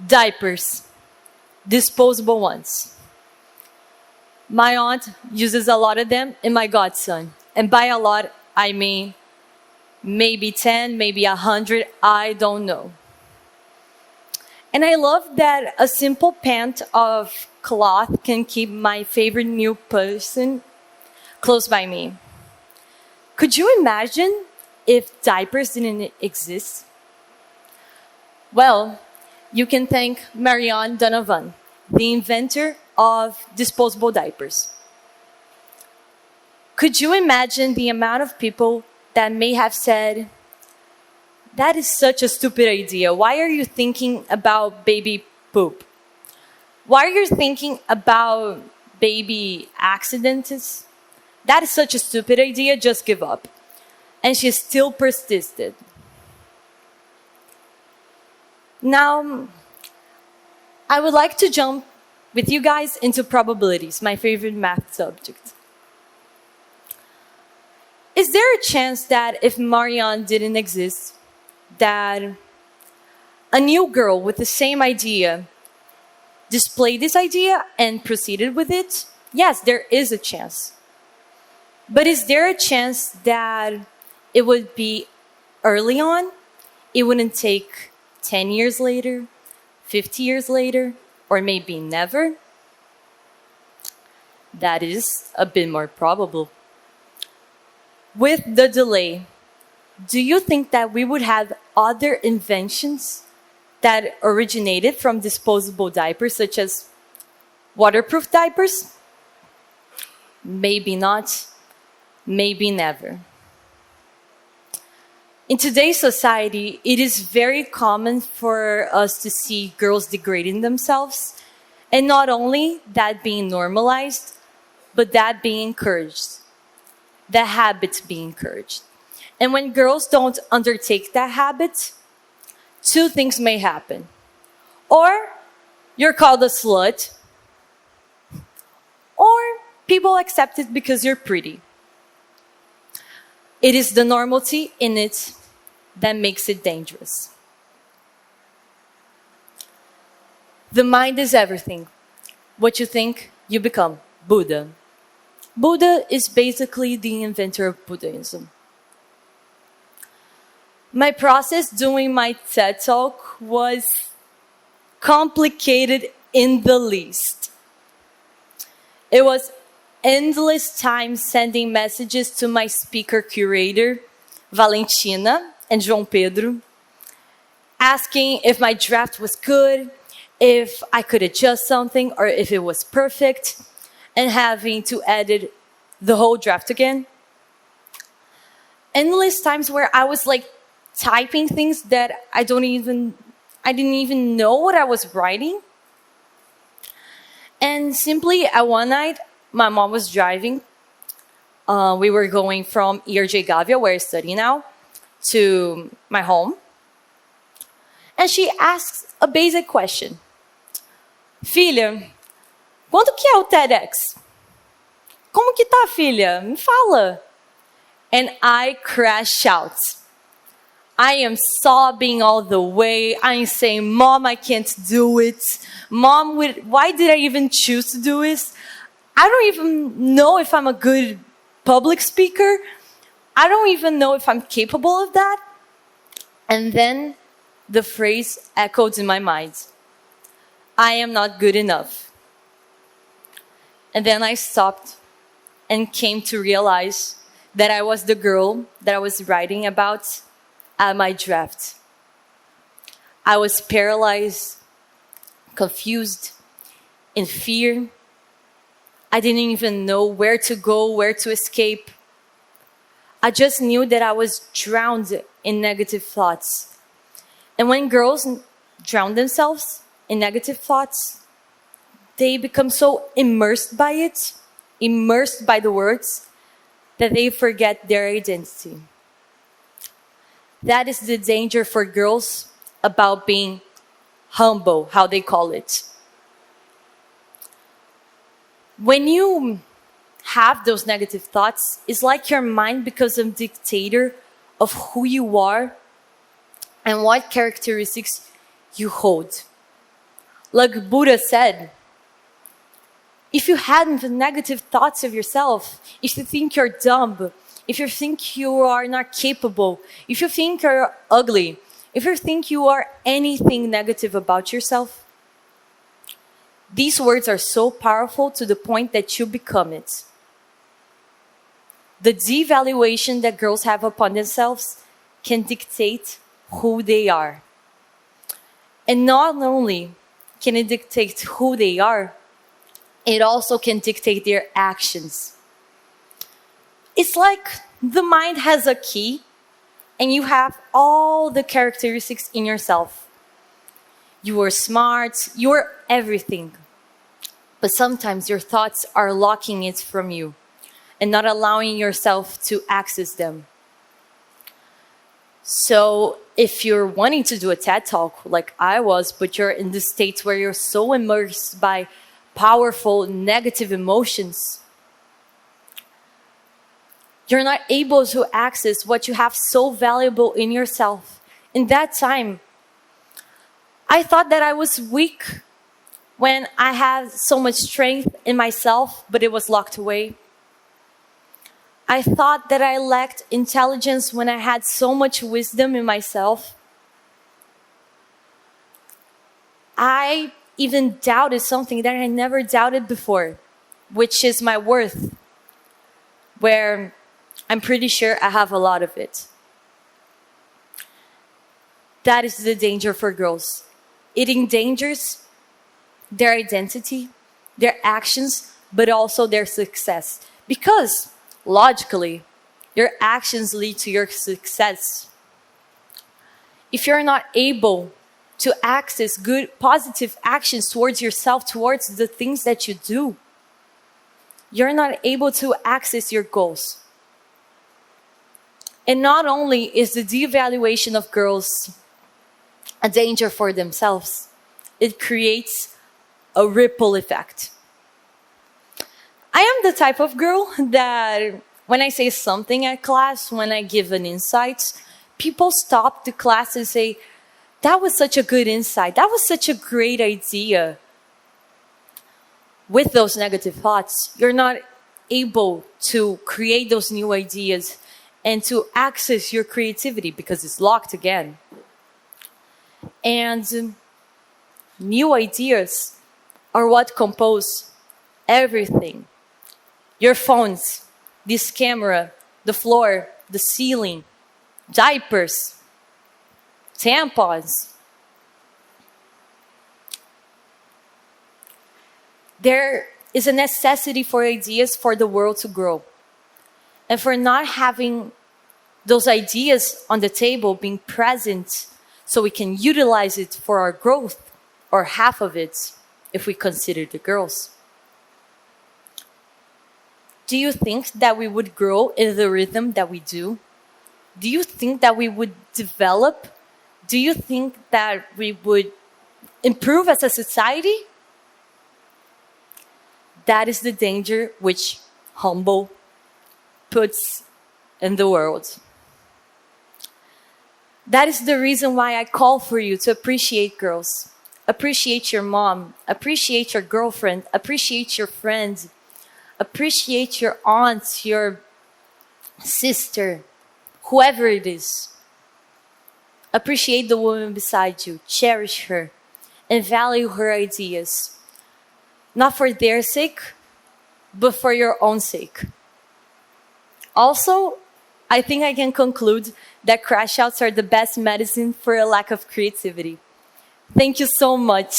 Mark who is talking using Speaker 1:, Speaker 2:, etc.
Speaker 1: Diapers, disposable ones. My aunt uses a lot of them and my godson. And by a lot, I mean maybe 10, maybe 100, I don't know. And I love that a simple pant of cloth can keep my favorite new person close by me. Could you imagine if diapers didn't exist? Well, you can thank Marianne Donovan, the inventor of disposable diapers. Could you imagine the amount of people that may have said, "That is such a stupid idea. Why are you thinking about baby poop? Why are you thinking about baby accidents? That is such a stupid idea. Just give up." And she still persisted. Now, I would like to jump with you guys into probabilities, my favorite math subject. Is there a chance that if Marianne didn't exist, that a new girl with the same idea displayed this idea and proceeded with it? Yes, there is a chance. But is there a chance that it would be early on? It wouldn't take 10 years later, 50 years later, or maybe never? That is a bit more probable. With the delay, do you think that we would have other inventions that originated from disposable diapers, such as waterproof diapers? Maybe not, maybe never. In today's society, it is very common for us to see girls degrading themselves, and not only that being normalized, but that being encouraged, the habit being encouraged. And when girls don't undertake that habit, two things may happen. Or you're called a slut, or people accept it because you're pretty. It is the normality in it that makes it dangerous. The mind is everything. What you think, you become. Buddha. Buddha is basically the inventor of Buddhism. My process doing my TED Talk was complicated in the least. It was endless time sending messages to my speaker curator, Valentina and João Pedro, asking if my draft was good, if I could adjust something, or if it was perfect, and having to edit the whole draft again. Endless times where I was like typing things that I didn't even know what I was writing. And simply at one night, my mom was driving. We were going from ERJ Gávea, where I study now, to my home. And she asks a basic question. Filha, quanto que é o TEDx? Como que tá, filha? Me fala. And I crash out. I am sobbing all the way. I'm saying, Mom, I can't do it. Mom, why did I even choose to do this? I don't even know if I'm a good public speaker. I don't even know if I'm capable of that. And then the phrase echoed in my mind. I am not good enough. And then I stopped and came to realize that I was the girl that I was writing about at my draft. I was paralyzed, confused, in fear. I didn't even know where to go, where to escape. I just knew that I was drowned in negative thoughts. And when girls drown themselves in negative thoughts, they become so immersed by it, immersed by the words, that they forget their identity. That is the danger for girls about being humble, how they call it. When you have those negative thoughts, it's like your mind becomes a dictator of who you are and what characteristics you hold. Like Buddha said, if you have negative thoughts of yourself, if you think you're dumb, if you think you are not capable, if you think you're ugly, if you think you are anything negative about yourself, these words are so powerful to the point that you become it. The devaluation that girls have upon themselves can dictate who they are. And not only can it dictate who they are, it also can dictate their actions. It's like the mind has a key and you have all the characteristics in yourself. You are smart, you are everything. But sometimes your thoughts are locking it from you and not allowing yourself to access them. So if you're wanting to do a TED Talk like I was, but you're in the states where you're so immersed by powerful negative emotions, you're not able to access what you have so valuable in yourself. In that time, I thought that I was weak when I had so much strength in myself, but it was locked away. I thought that I lacked intelligence when I had so much wisdom in myself. I even doubted something that I never doubted before, which is my worth, where I'm pretty sure I have a lot of it. That is the danger for girls. It endangers their identity, their actions, but also their success. Because, logically, your actions lead to your success. If you're not able to access good, positive actions towards yourself, towards the things that you do, you're not able to access your goals. And not only is the devaluation of girls a danger for themselves, it creates a ripple effect. I am the type of girl that when I say something at class, when I give an insight, people stop the class and say, "That was such a good insight. That was such a great idea." With those negative thoughts, you're not able to create those new ideas and to access your creativity because it's locked again. And new ideas are what compose everything. Your phones, this camera, the floor, the ceiling, diapers, tampons. There is a necessity for ideas for the world to grow. And for not having those ideas on the table, being present, so we can utilize it for our growth, or half of it, if we consider the girls. Do you think that we would grow in the rhythm that we do? Do you think that we would develop? Do you think that we would improve as a society? That is the danger which humble puts in the world. That is the reason why I call for you to appreciate girls. Appreciate your mom. Appreciate your girlfriend. Appreciate your friend. Appreciate your aunt, your sister, whoever it is. Appreciate the woman beside you. Cherish her and value her ideas. Not for their sake, but for your own sake. Also, I think I can conclude that crash outs are the best medicine for a lack of creativity. Thank you so much.